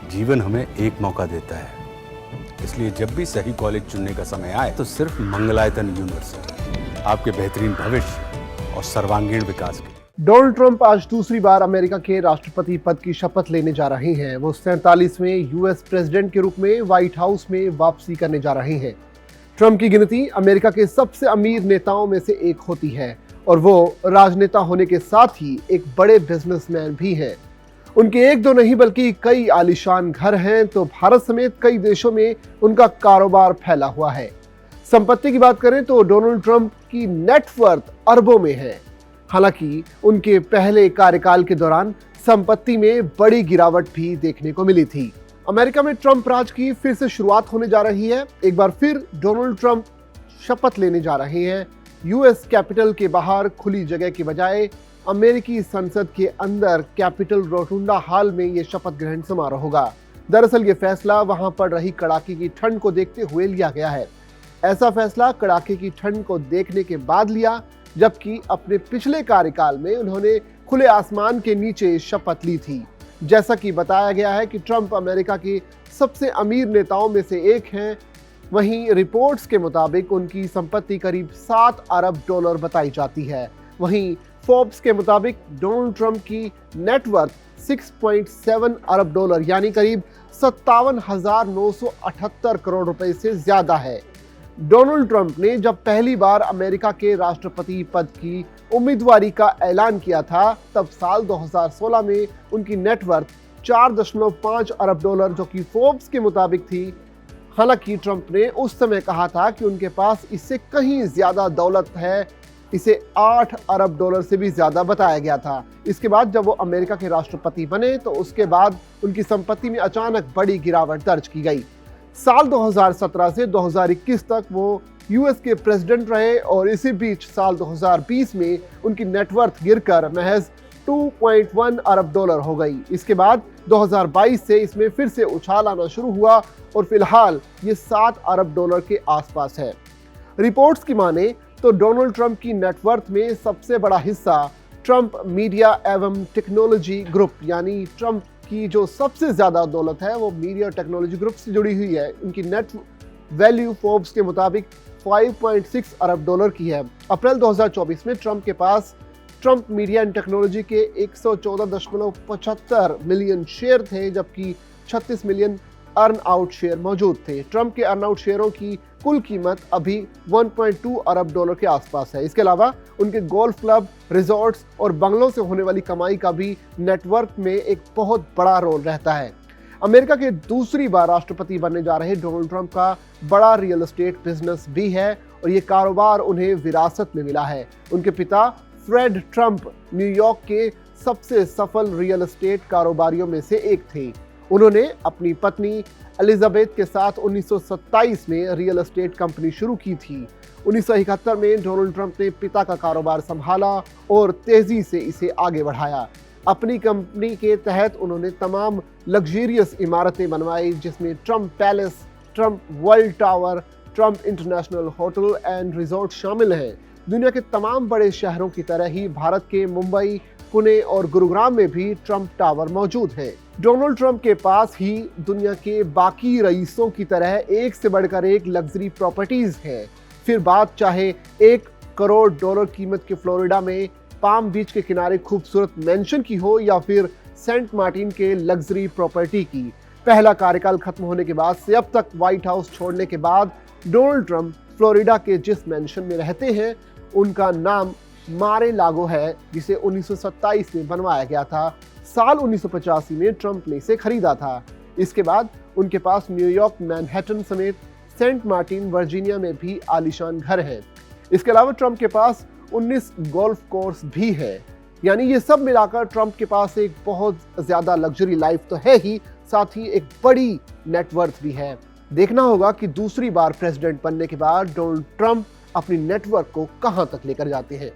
जीवन हमें एक मौका देता है, इसलिए जब भी सही कॉलेज चुनने का समय आए तो सिर्फ मंगलायतन यूनिवर्सिटी आपके बेहतरीन भविष्य और सर्वांगीण विकास के। डोनाल्ड ट्रंप आज दूसरी बार अमेरिका के राष्ट्रपति पद की शपथ लेने जा रहे हैं। वो 47वें यूएस प्रेसिडेंट के रूप में व्हाइट हाउस में वापसी करने जा रहे हैं। ट्रंप की गिनती अमेरिका के सबसे अमीर नेताओं में से एक होती है और वो राजनेता होने के साथ ही एक बड़े बिजनेसमैन भी हैं। उनके एक दो नहीं बल्कि कई आलीशान घर हैं, तो भारत समेत कई देशों में उनका कारोबार फैला हुआ है। संपत्ति की बात करें तो डोनाल्ड ट्रंप की नेटवर्थ अरबों में है। हालांकि उनके पहले कार्यकाल के दौरान संपत्ति में बड़ी गिरावट भी देखने को मिली थी। अमेरिका में ट्रंप राज की फिर से शुरुआत होने जा रही है। एक बार फिर डोनाल्ड ट्रंप शपथ लेने जा रहे हैं। यूएस कैपिटल के बाहर खुली जगह के बजाय अमेरिकी संसद के अंदर कैपिटल रोटुंडा हॉल में यह शपथ ग्रहण समारोह होगा। दरअसल ये फैसला वहां पड़ रही कड़ाके की ठंड को देखते हुए लिया गया है। ऐसा फैसला कड़ाके की ठंड को देखने के बाद लिया, जबकि अपने पिछले कार्यकाल में उन्होंने खुले आसमान के नीचे शपथ ली थी। जैसा कि बताया गया है कि ट्रंप अमेरिका के सबसे अमीर नेताओं में से एक हैं। वहीं रिपोर्ट्स के मुताबिक उनकी संपत्ति करीब $7 अरब बताई जाती है। वहीं फोर्ब्स के मुताबिक डोनाल्ड ट्रंप की नेटवर्थ $6.7 अरब यानी करीब 57,978 करोड़ रुपए से ज्यादा है। डोनाल्ड ट्रंप ने जब पहली बार अमेरिका के राष्ट्रपति पद की उम्मीदवारी का ऐलान किया था, तब साल 2016 में उनकी नेटवर्थ $4.5 अरब जो कि फोर्ब्स के मुताबिक थी। हालांकि ट्रंप ने उस समय कहा था कि उनके पास इससे कहीं ज्यादा दौलत है। इसे $8 अरब से भी ज्यादा बताया गया था। इसके बाद जब वो अमेरिका के राष्ट्रपति बने तो उसके बाद उनकी संपत्ति में अचानक बड़ी गिरावट दर्ज की गई। साल 2017 से 2021 तक वो यूएस के प्रेसिडेंट रहे और इसी बीच साल 2020 में उनकी नेटवर्थ गिरकर महज $2.1 अरब हो गई। इसके बाद 2022 से इसमें फिर से उछाल आना शुरू हुआ और फिलहाल ये $7 अरब के आसपास है। रिपोर्ट्स की माने तो डोनाल्ड ट्रंप की नेटवर्थ में सबसे बड़ा हिस्सा ट्रंप मीडिया एवं टेक्नोलॉजी ग्रुप यानी ट्रंप की जो सबसे ज्यादा दौलत है वो मीडिया टेक्नोलॉजी ग्रुप से जुड़ी हुई है। उनकी नेट वैल्यू फोर्ब्स के मुताबिक $5.6 अरब की है। अप्रैल 2024 में ट्रंप के पास ट्रंप मीडिया एंड टेक्नोलॉजी के 114.75 मिलियन शेयर थे, जबकि 36 मिलियन अर्न आउट शेयर मौजूद थे। ट्रंप के अर्न आउट शेयरों की कुल कीमत अभी $1.2 अरब के आसपास है। इसके अलावा उनके गोल्फ क्लब, रिजॉर्ट्स और बंगलों से होने वाली कमाई का भी नेटवर्क में एक बहुत बड़ा रोल रहता है। अमेरिका के दूसरी बार राष्ट्रपति बनने जा रहे डोनाल्ड ट्रंप का बड़ा रियल एस्टेट बिजनेस भी है और ये कारोबार उन्हें विरासत में मिला है। उनके पिता फ्रेड ट्रंप न्यूयॉर्क के सबसे सफल रियल एस्टेट कारोबारियों में से एक थे। उन्होंने अपनी पत्नी एलिजाबेथ के साथ 1927 में रियल एस्टेट कंपनी शुरू की थी। 1971 में डोनाल्ड ट्रंप ने पिता का कारोबार संभाला और तेजी से इसे आगे बढ़ाया। अपनी कंपनी के तहत उन्होंने तमाम लग्जरियस इमारतें बनवाई, जिसमें Trump palace, Trump world tower, Trump international hotel and resort शामिल हैं। दुनिया के तमाम बड़े शहरों की तरह ही भारत के मुंबई, पुणे और गुरुग्राम में भी ट्रंप टावर मौजूद हैं। डोनाल्ड ट्रंप के पास ही दुनिया के बाकी रईसों की तरह एक से बढ़कर एक लग्जरी प्रॉपर्टीज हैं। फिर बात चाहे $1 करोड़ कीमत के फ्लोरिडा में पाम बीच के किनारे खूबसूरत मेंशन की हो या फिर सेंट मार्टिन के लग्जरी प्रॉपर्टी की। पहला कार्यकाल खत्म होने के बाद से अब तक व्हाइट हाउस छोड़ने के बाद डोनाल्ड ट्रंप फ्लोरिडा के जिस मेंशन में रहते हैं उनका नाम मारे लागो है, जिसे 1927 में बनवाया गया था। साल 1985 में ट्रंप ने इसे खरीदा था। इसके बाद उनके पास न्यूयॉर्क, मैनहट्टन समेत सेंट मार्टिन, वर्जीनिया में भी आलीशान घर हैं। इसके अलावा ट्रंप के पास 19 गोल्फ कोर्स भी है। यानी ये सब मिलाकर ट्रंप के पास एक बहुत ज्यादा लग्जरी लाइफ तो है ही, साथ ही एक बड़ी नेटवर्थ भी है। देखना होगा कि दूसरी बार प्रेसिडेंट बनने के बाद डोनाल्ड ट्रंप अपनी नेटवर्क को कहां तक लेकर जाते हैं।